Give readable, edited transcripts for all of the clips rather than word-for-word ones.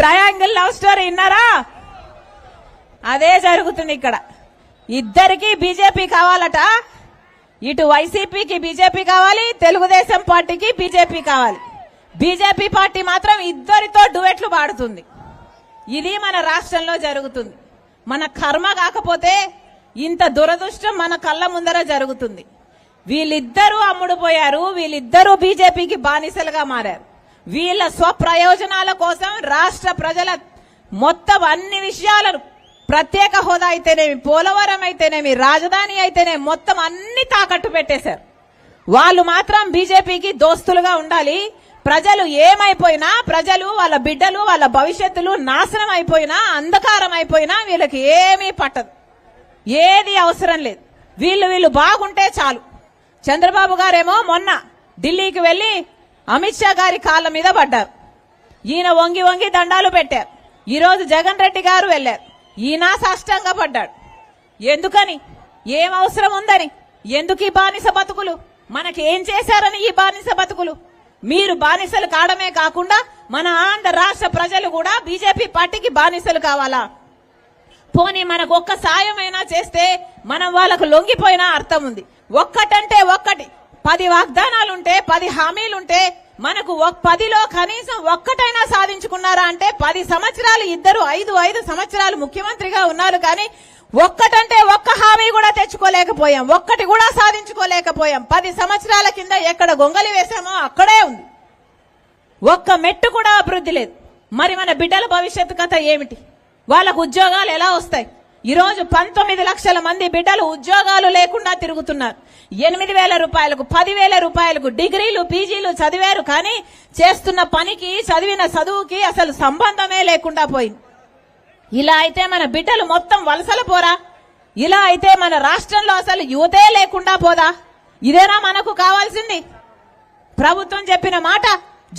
Triangle love story విన్నారా? అదే జరుగుతుంది ఇక్కడ. ఇద్దరికి బీజేపీ కావాలట. ఇటు వైసీపీకి బీజేపీ కావాలి, తెలుగుదేశం పార్టీకి బీజేపీ కావాలి. బీజేపీ పార్టీ మాత్రం ఇద్దరితో డువెట్లు పాడుతుంది. ఇది మన రాష్ట్రంలో జరుగుతుంది. మన కర్మ కాకపోతే ఇంత దురదృష్టం మన కళ్ళ ముందర జరుగుతుంది. వీళ్ళిద్దరూ అమ్ముడుపోయారు. వీళ్ళిద్దరూ బీజేపీకి బానిసలుగా మారారు. వీళ్ళ స్వప్రయోజనాల కోసం రాష్ట్ర ప్రజల మొత్తం అన్ని విషయాలను, ప్రత్యేక హోదా అయితేనేమి, పోలవరం అయితేనేమి, రాజధాని అయితేనేమి, మొత్తం అన్ని తాకట్టు పెట్టేశారు. వాళ్ళు మాత్రం బీజేపీకి దోస్తులుగా ఉండాలి. ప్రజలు ఏమైపోయినా, ప్రజలు వాళ్ళ బిడ్డలు వాళ్ళ భవిష్యత్తులు నాశనం అయిపోయినా, అంధకారం అయిపోయినా వీళ్ళకి ఏమీ పట్టదు. ఏది అవసరం లేదు. వీళ్ళు బాగుంటే చాలు. చంద్రబాబు గారేమో మొన్న ఢిల్లీకి వెళ్లి అమిత్ షా గారి కాళ్ళ మీద పడ్డారు. ఈయన వంగి వంగి దండాలు పెట్టారు. ఈరోజు జగన్ రెడ్డి గారు వెళ్లారు. ఈయన సాష్టంగా పడ్డాడు. ఎందుకని? ఏం అవసరం ఉందని? ఎందుకు ఈ బానిస బతుకులు? మనకి ఏం చేశారని ఈ బానిస బతుకులు? మీరు బానిసలు కావడమే కాకుండా మన ఆంధ్ర రాష్ట్ర ప్రజలు కూడా బీజేపీ పార్టీకి బానిసలు కావాలా? పోనీ మనకు ఒక్క సాయమైనా చేస్తే మనం వాళ్ళకు లొంగిపోయినా అర్థం ఉంది. ఒక్కటంటే ఒక్కటి, 10 వాగ్దానాలుంటే, 10 హామీలుంటే మనకు 10లో కనీసం ఒక్కటైనా సాధించుకున్నారా అంటే 10 సంవత్సరాలు ఇద్దరు 5 సంవత్సరాలు ముఖ్యమంత్రిగా ఉన్నారు. కానీ ఒక్కటంటే ఒక్క హామీ కూడా తెచ్చుకోలేకపోయాం. ఒక్కటి కూడా సాధించుకోలేకపోయాం. 10 సంవత్సరాల కింద ఎక్కడ గొంగలి వేశామో అక్కడే ఉంది. ఒక్క మెట్టు కూడా అభివృద్ధి లేదు. మరి మన బిడ్డల భవిష్యత్తు కథ ఏమిటి? వాళ్ళకు ఉద్యోగాలు ఎలా వస్తాయి? ఈరోజు 19 లక్షల మంది బిడ్డలు ఉద్యోగాలు లేకుండా తిరుగుతున్నారు. 8,000 రూపాయలకు, 10,000 రూపాయలకు డిగ్రీలు, పీజీలు చదివారు. కానీ చేస్తున్న పనికి, చదివిన చదువుకి అసలు సంబంధమే లేకుండా పోయింది. ఇలా అయితే మన బిడ్డలు మొత్తం వలసల పోరా? ఇలా అయితే మన రాష్ట్రంలో అసలు యువతే లేకుండా పోదా? ఇదేనా మనకు కావాల్సింది? ప్రభుత్వం చెప్పిన మాట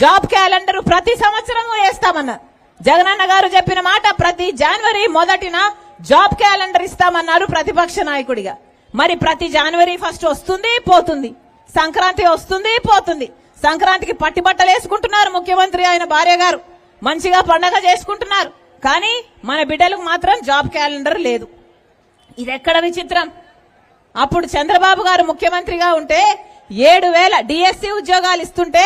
జాబ్ క్యాలెండర్ ప్రతి సంవత్సరం వేస్తామన్నారు. జగనన్న గారు చెప్పిన మాట ప్రతి జనవరి 1న జాబ్ క్యాలెండర్ ఇస్తామన్నారు ప్రతిపక్ష నాయకుడిగా. మరి ప్రతి జనవరి 1 వస్తుంది, పోతుంది. సంక్రాంతి వస్తుంది, పోతుంది. సంక్రాంతికి పట్టిబట్టలు వేసుకుంటున్నారు ముఖ్యమంత్రి ఆయన భార్య గారు, మంచిగా పండగ చేసుకుంటున్నారు. కానీ మన బిడ్డలకు మాత్రం జాబ్ క్యాలెండర్ లేదు. ఇది ఎక్కడ విచిత్రం? అప్పుడు చంద్రబాబు గారు ముఖ్యమంత్రిగా ఉంటే 7,000 డిఎస్సి ఉద్యోగాలు ఇస్తుంటే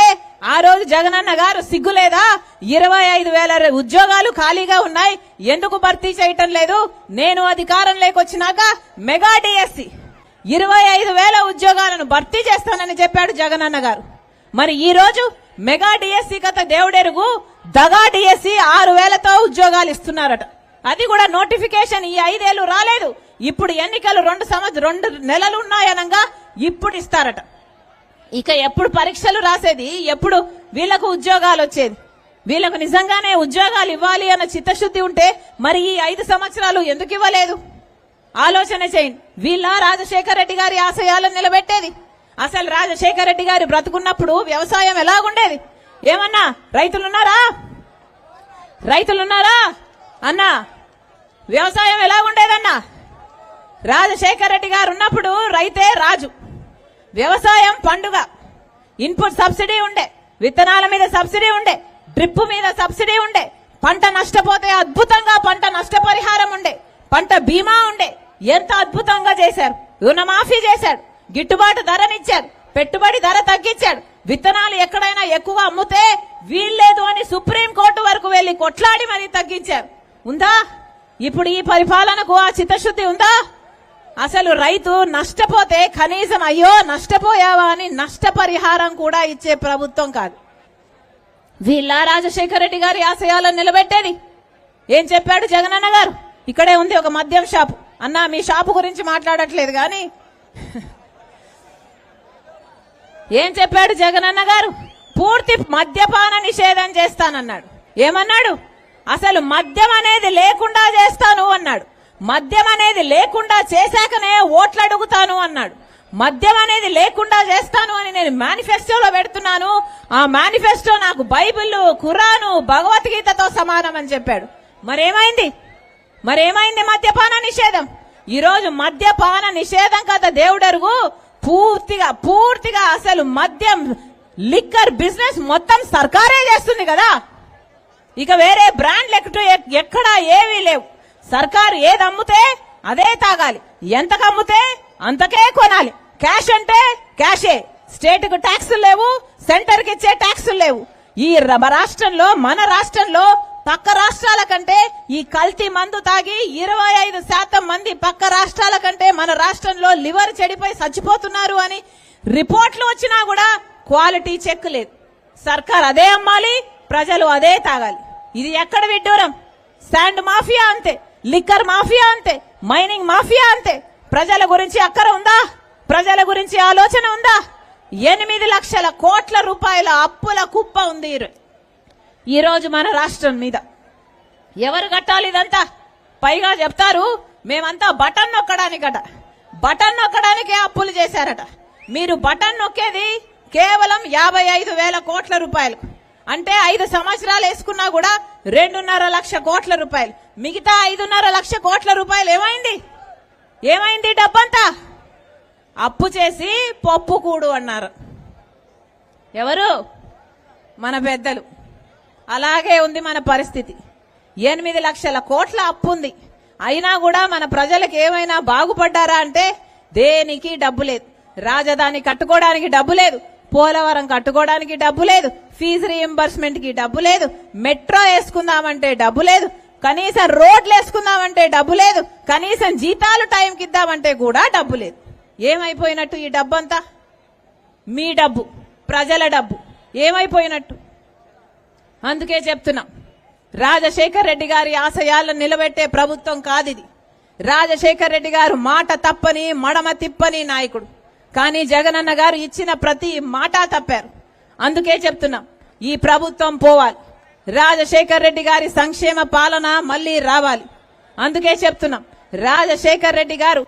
ఆ రోజు జగనన్న గారు సిగ్గులేదా? 25,000 ఉద్యోగాలు ఖాళీగా ఉన్నాయి, ఎందుకు భర్తీ చేయటం లేదు? నేను అధికారం లేకొచ్చినాక మెగా డిఎస్సి 25,000 ఉద్యోగాలను భర్తీ చేస్తానని చెప్పాడు జగనన్న గారు. మరి ఈ రోజు మెగా డిఎస్సి కథ దేవుడెరుగు, దగా డిఎస్సి 6,000తో ఉద్యోగాలు ఇస్తున్నారట. అది కూడా నోటిఫికేషన్ ఈ 5 ఏళ్లు రాలేదు. ఇప్పుడు ఎన్నికలు 2 నెలలు ఉన్నాయనగా ఇప్పుడు ఇస్తారట. ఇక ఎప్పుడు పరీక్షలు రాసేది? ఎప్పుడు వీళ్లకు ఉద్యోగాలు వచ్చేది? వీళ్లకు నిజంగానే ఉద్యోగాలు ఇవ్వాలి అన్న చిత్తశుద్ధి ఉంటే మరి ఈ 5 సంవత్సరాలు ఎందుకు ఇవ్వలేదు? ఆలోచన చేయండి. వీళ్ళ రాజశేఖర రెడ్డి గారి ఆశయాలను నిలబెట్టేది? అసలు రాజశేఖర రెడ్డి గారి బ్రతుకున్నప్పుడు వ్యవసాయం ఎలాగుండేది? ఏమన్నా రైతులున్నారా? అన్నా వ్యవసాయం ఎలాగుండేదన్నా? రాజశేఖర రెడ్డి గారు ఉన్నప్పుడు రైతే రాజు, వ్యవసాయం పండుగ. ఇన్పుట్ సబ్సిడీ ఉండే, విత్తనాల మీద సబ్సిడీ ఉండే, డ్రిప్ మీద సబ్సిడీ ఉండే, పంట నష్టపోతే అద్భుతంగా పంట నష్టపరిహారం ఉండే, పంట బీమా ఉండే. ఎంత అద్భుతంగా చేశారు. రుణమాఫీ చేశాడు, గిట్టుబాటు ధరనిచ్చారు, పెట్టుబడి ధర తగ్గించాడు. విత్తనాలు ఎక్కడైనా ఎక్కువ అమ్ముతే వీల్లేదు అని సుప్రీంకోర్టు వరకు వెళ్లి కొట్లాడి మరీ తగ్గించారు. ఉందా ఇప్పుడు ఈ పరిపాలనకు ఆ చిత్తశుద్ధి ఉందా? అసలు రైతు నష్టపోతే కనీసం అయ్యో నష్టపోయావా అని నష్టపరిహారం కూడా ఇచ్చే ప్రభుత్వం కాదు. వీళ్ళ రాజశేఖర రెడ్డి గారి ఆశయాలను నిలబెట్టేది? ఏం చెప్పాడు జగనన్న గారు? ఇక్కడే ఉంది ఒక మద్యం షాపు. అన్నా మీ షాపు గురించి మాట్లాడట్లేదు కానీ ఏం చెప్పాడు జగనన్న గారు? పూర్తి మద్యపాన నిషేధం చేస్తానన్నాడు. ఏమన్నాడు? అసలు మద్యం అనేది లేకుండా చేస్తాను అన్నాడు. మద్యం అనేది లేకుండా చేశాకనే ఓట్లు అడుగుతాను అన్నాడు. మద్యం అనేది లేకుండా చేస్తాను అని నేను మేనిఫెస్టోలో పెడుతున్నాను. ఆ మేనిఫెస్టో నాకు బైబిల్, ఖురాను, భగవద్గీతతో సమానం అని చెప్పాడు. మరేమైంది మద్యపాన నిషేధం? ఈ రోజు మద్యపాన నిషేధం కదా దేవుడెరుగు. పూర్తిగా అసలు మద్యం లిక్కర్ బిజినెస్ మొత్తం సర్కారే చేస్తుంది కదా. ఇక వేరే బ్రాండ్లు ఎక్కడా ఏవీ లేవు. సర్కారు ఏది అమ్ముతే అదే తాగాలి, ఎంతకు అమ్ముతే అంతకే కొనాలి. క్యాష్ అంటే క్యాషే. స్టేట్ కు ట్యాక్సులు లేవు, సెంటర్ కి ఇచ్చే ట్యాక్సులు లేవు. ఈ రాష్ట్రంలో, మన రాష్ట్రంలో పక్క రాష్ట్రాల కంటే ఈ కల్తీ మందు తాగి 25% మంది పక్క రాష్ట్రాల కంటే మన రాష్ట్రంలో లివర్ చెడిపోయి చచ్చిపోతున్నారు అని రిపోర్ట్లు వచ్చినా కూడా క్వాలిటీ చెక్ లేదు. సర్కార్ అదే అమ్మాలి, ప్రజలు అదే తాగాలి. ఇది ఎక్కడ విడ్డూరం? శాండ్ మాఫియా అంతే, లిక్కర్ మాఫియా అంతే, మైనింగ్ మాఫియా అంతే. ప్రజల గురించి అక్కర ఉందా? ప్రజల గురించి ఆలోచన ఉందా? 8 లక్షల కోట్ల రూపాయల అప్పుల కుప్ప ఉంది ఈ రోజు మన రాష్ట్రం మీద. ఎవరు కట్టాలి ఇదంతా? పైగా చెప్తారు మేమంతా బటన్ నొక్కడానికట, బటన్ నొక్కడానికే అప్పులు చేశారట. మీరు బటన్ నొక్కేది కేవలం 55,000 కోట్ల రూపాయలు. అంటే 5 సంవత్సరాలు వేసుకున్నా కూడా 2.5 లక్ష కోట్ల రూపాయలు. మిగతా 5.5 లక్ష కోట్ల రూపాయలు ఏమైంది డబ్బంతా? అప్పు చేసి పప్పు కూడు అన్నారు. ఎవరు? మన పెద్దలు. అలాగే ఉంది మన పరిస్థితి. 8 లక్షల కోట్ల అప్పు ఉంది. అయినా కూడా మన ప్రజలకు ఏమైనా బాగుపడ్డారా అంటే దేనికి డబ్బు లేదు. రాజధాని కట్టుకోవడానికి డబ్బు లేదు, పోలవరం కట్టుకోవడానికి డబ్బు లేదు, ఫీజు రీఎంబర్స్మెంట్ కి డబ్బు లేదు, మెట్రో వేసుకుందామంటే డబ్బు లేదు, కనీసం రోడ్లు వేసుకుందామంటే డబ్బు లేదు, కనీసం జీతాలు టైంకి ఇద్దామంటే కూడా డబ్బు లేదు. ఏమైపోయినట్టు ఈ డబ్బంతా? మీ డబ్బు, ప్రజల డబ్బు ఏమైపోయినట్టు? అందుకే చెప్తున్నాం, రాజశేఖర్ రెడ్డి గారి ఆశయాలను నిలబెట్టే ప్రభుత్వం కాదిది. రాజశేఖర్ రెడ్డి గారు మాట తప్పని, మడమ తిప్పని నాయకుడు. కానీ జగనన్న గారు ఇచ్చిన ప్రతి మాట తప్పారు. అందుకే చెప్తున్నాం, ఈ ప్రభుత్వం పోవాలి. రాజశేఖర్ రెడ్డి గారి సంక్షేమ పాలన మళ్లీ రావాలి. అందుకే చెప్తున్నాం, రాజశేఖర్ రెడ్డి గారు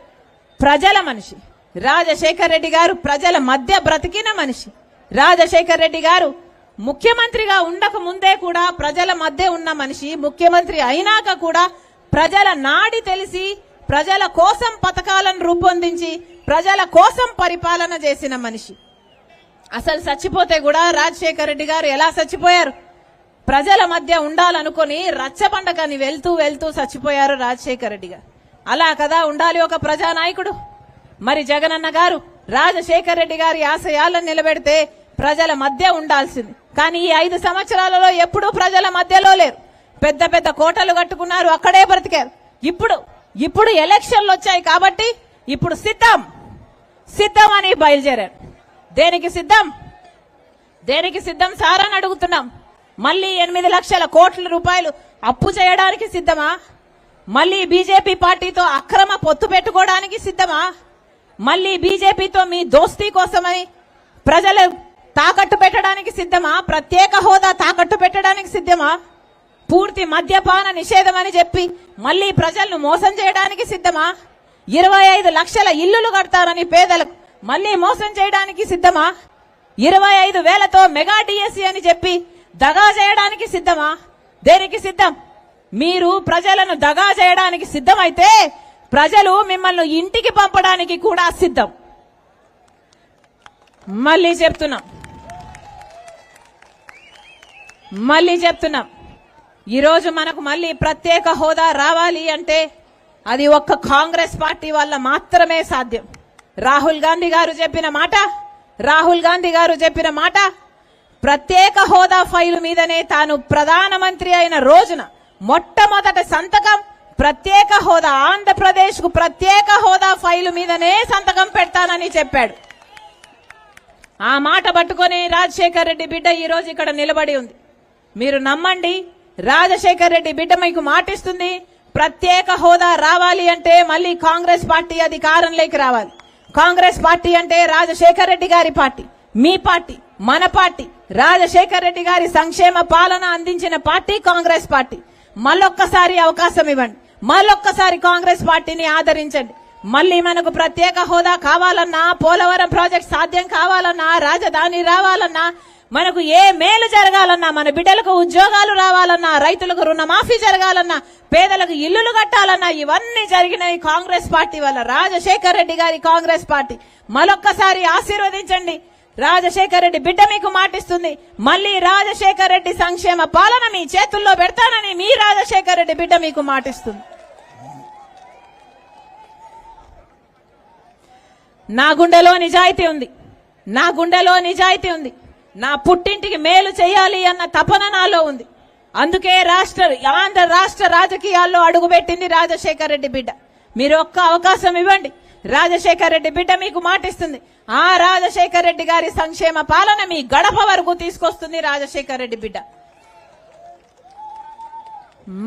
ప్రజల మనిషి. రాజశేఖర్ రెడ్డి గారు ప్రజల మధ్య బ్రతికిన మనిషి. రాజశేఖర్ రెడ్డి గారు ముఖ్యమంత్రిగా ఉండక ముందే కూడా ప్రజల మధ్య ఉన్న మనిషి. ముఖ్యమంత్రి అయినాక కూడా ప్రజల నాడి తెలిసి, ప్రజల కోసం పథకాలను రూపొందించి, ప్రజల కోసం పరిపాలన చేసిన మనిషి. అసలు చచ్చిపోతే కూడా రాజశేఖర్ రెడ్డి గారు ఎలా చచ్చిపోయారు? ప్రజల మధ్య ఉండాలనుకుని రచ్చబండకని వెళ్తూ చచ్చిపోయారు రాజశేఖర్ రెడ్డి గారు. అలా కదా ఉండాలి ఒక ప్రజానాయకుడు. మరి జగనన్న గారు రాజశేఖర్ రెడ్డి గారి ఆశయాలను నిలబెడితే ప్రజల మధ్య ఉండాల్సింది. కానీ ఈ 5 సంవత్సరాలలో ఎప్పుడూ ప్రజల మధ్యలో లేరు. పెద్ద పెద్ద కోటలు కట్టుకున్నారు, అక్కడే బ్రతికారు. ఇప్పుడు ఎలక్షన్లు వచ్చాయి కాబట్టి ఇప్పుడు సిద్ధం అని బయలుదేరారు. దేనికి సిద్ధం సార్ అని అడుగుతున్నాం. మళ్ళీ 8 లక్షల కోట్ల రూపాయలు అప్పు చేయడానికి సిద్ధమా? మళ్ళీ బీజేపీ పార్టీతో అక్రమ పొత్తు పెట్టుకోవడానికి సిద్ధమా? మళ్ళీ బీజేపీతో మీ దోస్తీ కోసమని ప్రజలు తాకట్టు పెట్టడానికి సిద్ధమా? ప్రత్యేక హోదా తాకట్టు పెట్టడానికి సిద్ధమా? పూర్తి మద్యపాన నిషేధం అని చెప్పి మళ్ళీ ప్రజలను మోసం చేయడానికి సిద్ధమా? 25 లక్షల ఇల్లులు కడతారని పేదలకు మళ్ళీ మోసం చేయడానికి సిద్ధమా? 25,000తో మెగా డిఎస్సీ అని చెప్పి దగా చేయడానికి సిద్ధమా? దేనికి సిద్ధం? మీరు ప్రజలను దగా చేయడానికి సిద్ధమైతే ప్రజలు మిమ్మల్ని ఇంటికి పంపడానికి కూడా సిద్ధం. మళ్ళీ చెప్తున్నాం, ఈరోజు మనకు మళ్ళీ ప్రత్యేక హోదా రావాలి అంటే అది ఒక్క కాంగ్రెస్ పార్టీ వల్ల మాత్రమే సాధ్యం. రాహుల్ గాంధీ గారు చెప్పిన మాట ప్రత్యేక హోదా ఫైలు మీదనే తాను ప్రధానమంత్రి అయిన రోజున మొట్టమొదటి సంతకం ప్రత్యేక హోదా, ఆంధ్రప్రదేశ్ కు ప్రత్యేక హోదా ఫైలు మీదనే సంతకం పెడతానని చెప్పాడు. ఆ మాట పట్టుకొని రాజశేఖర్ రెడ్డి బిడ్డ ఈ రోజు ఇక్కడ నిలబడి ఉంది. మీరు నమ్మండి, రాజశేఖర్ రెడ్డి బిడ్డ మీకు మాటిస్తుంది. ప్రత్యేక హోదా రావాలి అంటే మళ్ళీ కాంగ్రెస్ పార్టీ అధికారంలోకి రావాలి. కాంగ్రెస్ పార్టీ అంటే రాజశేఖర్ రెడ్డి గారి పార్టీ, మీ పార్టీ, మన పార్టీ. రాజశేఖర్ రెడ్డి గారి సంక్షేమ పాలన అందించిన పార్టీ కాంగ్రెస్ పార్టీ. మళ్ళొక్కసారి అవకాశం ఇవ్వండి, మళ్ళొక్కసారి కాంగ్రెస్ పార్టీని ఆదరించండి. మళ్ళీ మనకు ప్రత్యేక హోదా కావాలన్నా, పోలవరం ప్రాజెక్ట్ సాధ్యం కావాలన్నా, రాజధాని రావాలన్నా, మనకు ఏ మేలు జరగాలన్నా, మన బిడ్డలకు ఉద్యోగాలు రావాలన్నా, రైతులకు రుణమాఫీ జరగాలన్నా, పేదలకు ఇల్లులు కట్టాలన్నా, ఇవన్నీ జరిగినాయి కాంగ్రెస్ పార్టీ వల్ల. రాజశేఖర్ రెడ్డి గారి కాంగ్రెస్ పార్టీ. మరొక్కసారి ఆశీర్వదించండి. రాజశేఖర రెడ్డి బిడ్డ మీకు మాటిస్తుంది, మళ్ళీ రాజశేఖర రెడ్డి సంక్షేమ పాలన మీ చేతుల్లో పెడతానని మీ రాజశేఖర రెడ్డి బిడ్డ మీకు మాటిస్తుంది. నా గుండెలో నిజాయితీ ఉంది, నా గుండెలో నిజాయితీ ఉంది. నా పుట్టింటికి మేలు చేయాలి అన్న తపన నాలో ఉంది. అందుకే ఆంధ్ర రాష్ట్ర రాజకీయాల్లో అడుగుపెట్టింది రాజశేఖర రెడ్డి బిడ్డ. మీరు ఒక్క అవకాశం ఇవ్వండి, రాజశేఖర రెడ్డి బిడ్డ మీకు మాటిస్తుంది. ఆ రాజశేఖర రెడ్డి గారి సంక్షేమ పాలన మీ గడప వరకు తీసుకొస్తుంది రాజశేఖర రెడ్డి బిడ్డ.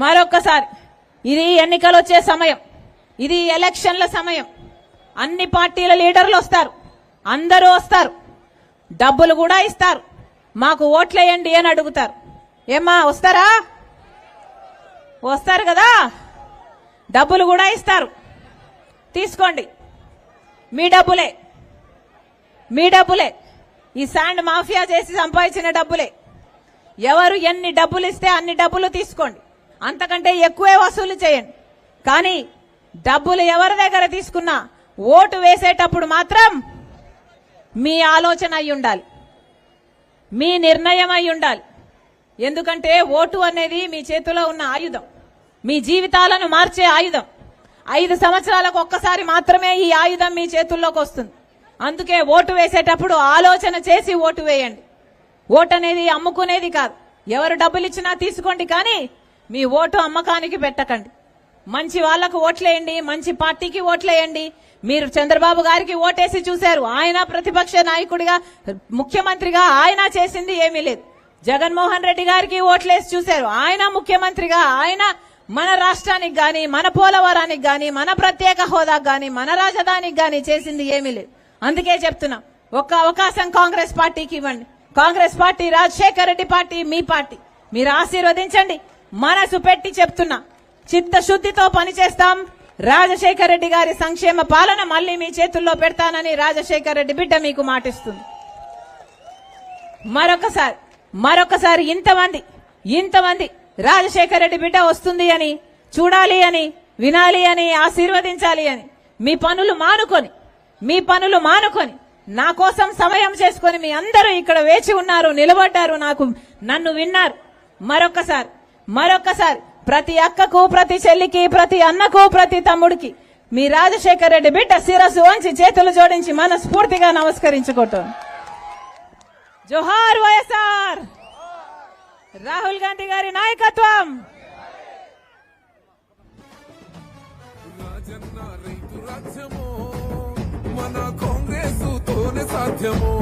మరొక్కసారి ఇది ఎన్నికలు వచ్చే సమయం, ఇది ఎలక్షన్ల సమయం. అన్ని పార్టీల లీడర్లు వస్తారు, అందరూ వస్తారు, డబ్బులు కూడా ఇస్తారు. మాకు ఓట్లేయండి అని అడుగుతారు. ఏమ్మా వస్తారా? వస్తారు కదా, డబ్బులు కూడా ఇస్తారు. తీసుకోండి, మీ డబ్బులే, మీ డబ్బులే. ఈ శాండ్ మాఫియా చేసి సంపాదించిన డబ్బులే. ఎవరు ఎన్ని డబ్బులు ఇస్తే అన్ని డబ్బులు తీసుకోండి, అంతకంటే ఎక్కువే వసూలు చేయండి. కానీ డబ్బులు ఎవరి దగ్గర తీసుకున్నా ఓటు వేసేటప్పుడు మాత్రం మీ ఆలోచన అయి ఉండాలి, మీ నిర్ణయం అయి ఉండాలి. ఎందుకంటే ఓటు అనేది మీ చేతిలో ఉన్న ఆయుధం, మీ జీవితాలను మార్చే ఆయుధం. 5 సంవత్సరాలకు ఒక్కసారి మాత్రమే ఈ ఆయుధం మీ చేతుల్లోకి వస్తుంది. అందుకే ఓటు వేసేటప్పుడు ఆలోచన చేసి ఓటు వేయండి. ఓటు అనేది అమ్ముకునేది కాదు. ఎవరు డబ్బులు ఇచ్చినా తీసుకోండి, కానీ మీ ఓటు అమ్మకానికి పెట్టకండి. మంచి వాళ్లకు ఓట్లేయండి, మంచి పార్టీకి ఓట్లేయండి. మీరు చంద్రబాబు గారికి ఓటేసి చూశారు, ఆయన ప్రతిపక్ష నాయకుడిగా ముఖ్యమంత్రిగా ఆయన చేసింది ఏమీ లేదు. జగన్మోహన్ రెడ్డి గారికి ఓట్లేసి చూశారు, ఆయన ముఖ్యమంత్రిగా ఆయన మన రాష్ట్రానికి గాని, మన పోలవరానికి గాని, మన ప్రత్యేక హోదాకు గాని, మన రాజధానికి గాని చేసింది ఏమీ లేదు. అందుకే చెప్తున్నా, ఒక్క అవకాశం కాంగ్రెస్ పార్టీకి ఇవ్వండి. కాంగ్రెస్ పార్టీ రాజశేఖర రెడ్డి పార్టీ మీ పార్టీ, మీరు ఆశీర్వదించండి. మనసు పెట్టి చెప్తున్నా, చిత్తశుద్ధితో పనిచేస్తాం. రాజశేఖర రెడ్డి గారి సంక్షేమ పాలన మళ్లీ మీ చేతుల్లో పెడతానని రాజశేఖర రెడ్డి బిడ్డ మీకు మాటిస్తుంది. మరొకసారి ఇంతమంది రాజశేఖర రెడ్డి బిడ్డ వస్తుంది అని, చూడాలి అని, వినాలి అని, ఆశీర్వదించాలి అని మీ పనులు మానుకొని నా కోసం సమయం చేసుకొని మీ అందరూ ఇక్కడ వేచి ఉన్నారు, నిలబడ్డారు, నన్ను విన్నారు. మరొకసారి ప్రతి అక్కకు, ప్రతి చెల్లికి, ప్రతి అన్నకు, ప్రతి తమ్ముడికి మీ రాజశేఖర రెడ్డి బిడ్డ శిరస్సు వంచి చేతులు జోడించి మనస్ఫూర్తిగా నమస్కరించుకుంటాను. జోహార్ వైఎస్ఆర్, రాహుల్ గాంధీ గారి నాయకత్వం. రాజన్న రైతు రాజ్యమో మన కాంగ్రెస్ తోనే సాధ్యమో.